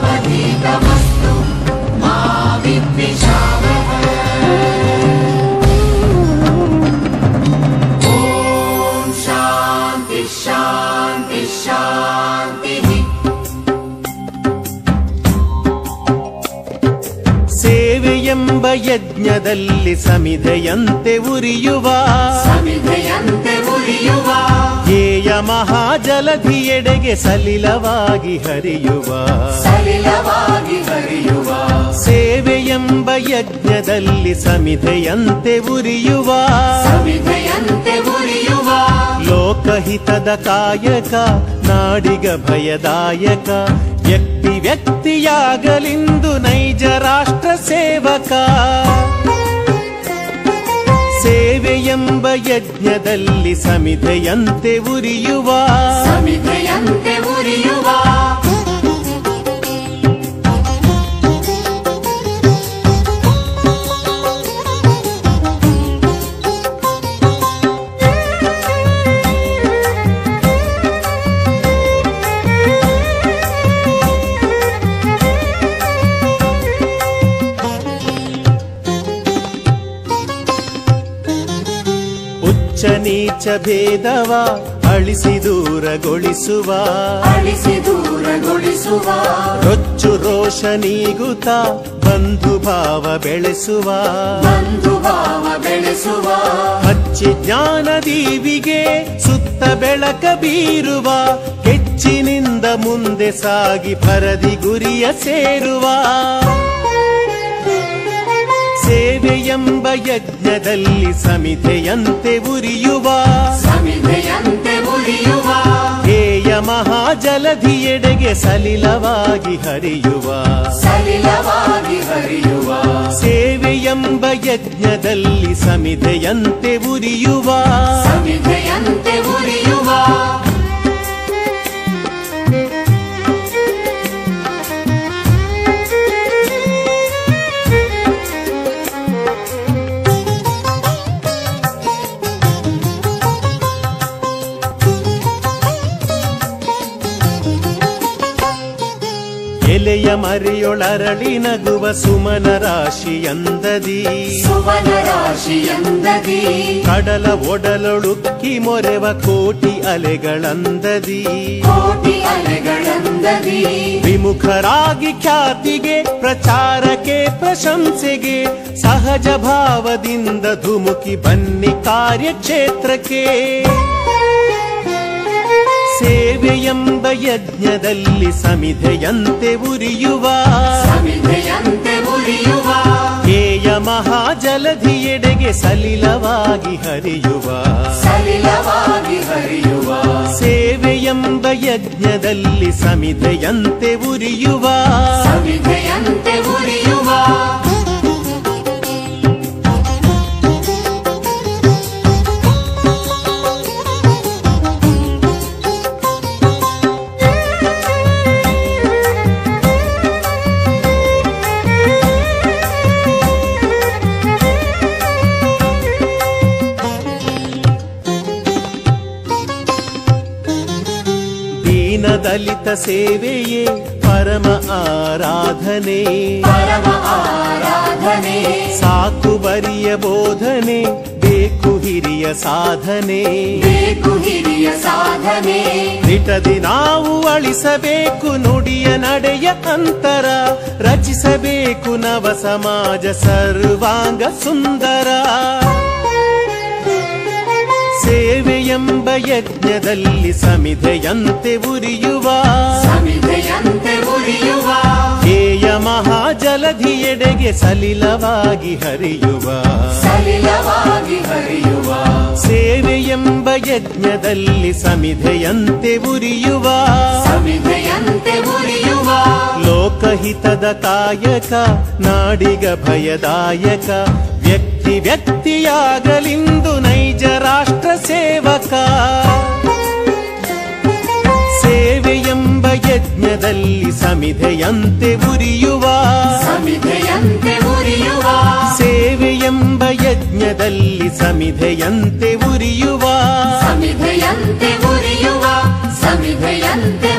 तेजस्विनावधीतमस्तु मा विद्विषावः। ॐ शान्ति शान्ति शान्तिः। ಸೇವೆಯೆಂಬ ಯಜ್ಞದಲ್ಲಿ ಸಮಿಧೆಯಂತೆ ಉರಿಯುವ ಧ್ಯೇಯ ಮಹಾಜಲಧಿಯೆಡೆಗೆ ಸಲಿಲವಾಗಿ ಹರಿಯುವ ಸೇವೆಯೆಂಬ ಯಜ್ಞದಲ್ಲಿ ಸಮಿಧೆಯಂತೆ ಉರಿಯುವ ಲೋಕಹಿತದ ಕಾಯಕ ನಾಡಿಗ ಭಯದಾಯಕ ವ್ಯಕ್ತಿ ವ್ಯಕ್ತಿಯಾಗಲಿಂದು ನೈಜ ರಾಷ್ಟ್ರ ಸೇವಕ ಸೇವೆಯೆಂಬ ಯಜ್ಞದಲ್ಲಿ ಸಮಿಧೆಯಂತೆ ಉರಿಯುವ ಉಚ್ಚ ನೀಚ ಭೇದವ ಅಳಿಸಿ ದೂರಗೊಳಿಸುವ ರೊಚ್ಚು ರೋಷ ನೀಗುತ್ತ ಬಂಧು ಭಾವ ಬೆಳೆಸುವ ಹಚ್ಚಿ ಜ್ಞಾನ ದೀವಿಗೆ ಸುತ್ತ ಬೆಳಕ ಬೀರುವ ಕೆಚ್ಚಿನಿಂದ ಮುಂದೆ ಸಾಗಿ ಪರದಿ ಗುರಿಯ ಸೇರುವ ಸೇವೆಯೆಂಬ ಯಜ್ಞದಲ್ಲಿ ಸಮಿಧೆಯಂತೆ ಉರಿಯುವ ಧ್ಯೇಯ ಮಹಾಜಲಧಿಯೆಡೆಗೆ ಸಲಿಲವಾಗಿ ಹರಿಯುವ ಸೇವೆಯೆಂಬ ಯಜ್ಞದಲ್ಲಿ ಸಮಿಧೆಯಂತೆ ಉರಿಯುವ ಎಲೆಯ ಮರೆಯೊಳರಳಿ ನಗುವ ಸುಮನ ರಾಶಿಯಂದದಿ ಕಡಲ ಒಡಲೊಳುಕ್ಕಿ ಮೊರೆವ ಕೋಟಿ ಅಲೆಗಳಂದದಿ ವಿಮುಖರಾಗಿ ಖ್ಯಾತಿಗೆ ಪ್ರಚಾರಕ್ಕೆ ಪ್ರಶಂಸೆಗೆ ಸಹಜ ಭಾವದಿಂದ ಧುಮುಕಿ ಬನ್ನಿ ಕಾರ್ಯಕ್ಷೇತ್ರಕ್ಕೆ ಸೇವೆಯೆಂಬ ಯಜ್ಞದಲ್ಲಿ ಸಮಿಧೆಯಂತೆ ಉರಿಯುವ ಧ್ಯೇಯ ಮಹಾಜಲಧಿಯೆಡೆಗೆ ಸಲಿಲವಾಗಿ ಹರಿಯುವ ಸೇವೆಯೆಂಬ ಯಜ್ಞದಲ್ಲಿ ಸಮಿಧೆಯಂತೆ ಉರಿಯುವ ದಲಿತ ಸೇವೆಯೇ ಪರಮ ಆರಾಧನೆ ಸಾಕು ಬರಿಯ ಬೋಧನೆ ಬೇಕು ಹಿರಿಯ ಸಾಧನೆ ನಿಟದಿ ನಾವು ಅಳಿಸಬೇಕು ನುಡಿಯ ನಡೆಯ ಅಂತರ ರಚಿಸಬೇಕು ನವ ಸಮಾಜ ಸರ್ವಾಂಗ ಸುಂದರ ಸೇವೆಯೆಂಬ ಯಜ್ಞದಲ್ಲಿ ಸಮಿಧೆಯಂತೆ ಉರಿಯುವ ಧ್ಯೇಯ ಮಹಾಜಲಧಿಯೆಡೆಗೆ ಸಲಿಲವಾಗಿ ಹರಿಯುವ ಸೇವೆಯೆಂಬ ಯಜ್ಞದಲ್ಲಿ ಸಮಿಧೆಯಂತೆ ಉರಿಯುವ ಲೋಕಹಿತದ ಕಾಯಕ ನಾಡಿಗ ಭಯದಾಯಕ ವ್ಯಕ್ತಿ ವ್ಯಕ್ತಿಯಾಗಲಿಂದು ನೈಜ ರಾಷ್ಟ್ರ ಸೇವಕ ಸೇವೆಯೆಂಬ ಯಜ್ಞದಲ್ಲಿ ಸಮಿಧೆಯಂತೆ ಉರಿಯುವ ಸಮಿಧೆಯಂತೆ ಉರಿಯುವ ಸೇವೆಯೆಂಬ ಯಜ್ಞದಲ್ಲಿ ಸಮಿಧೆಯಂತೆ ಉರಿಯುವ ಸಮಿಧೆಯಂತೆ ಉರಿಯುವ ಸಮಿಧೆಯಂತೆ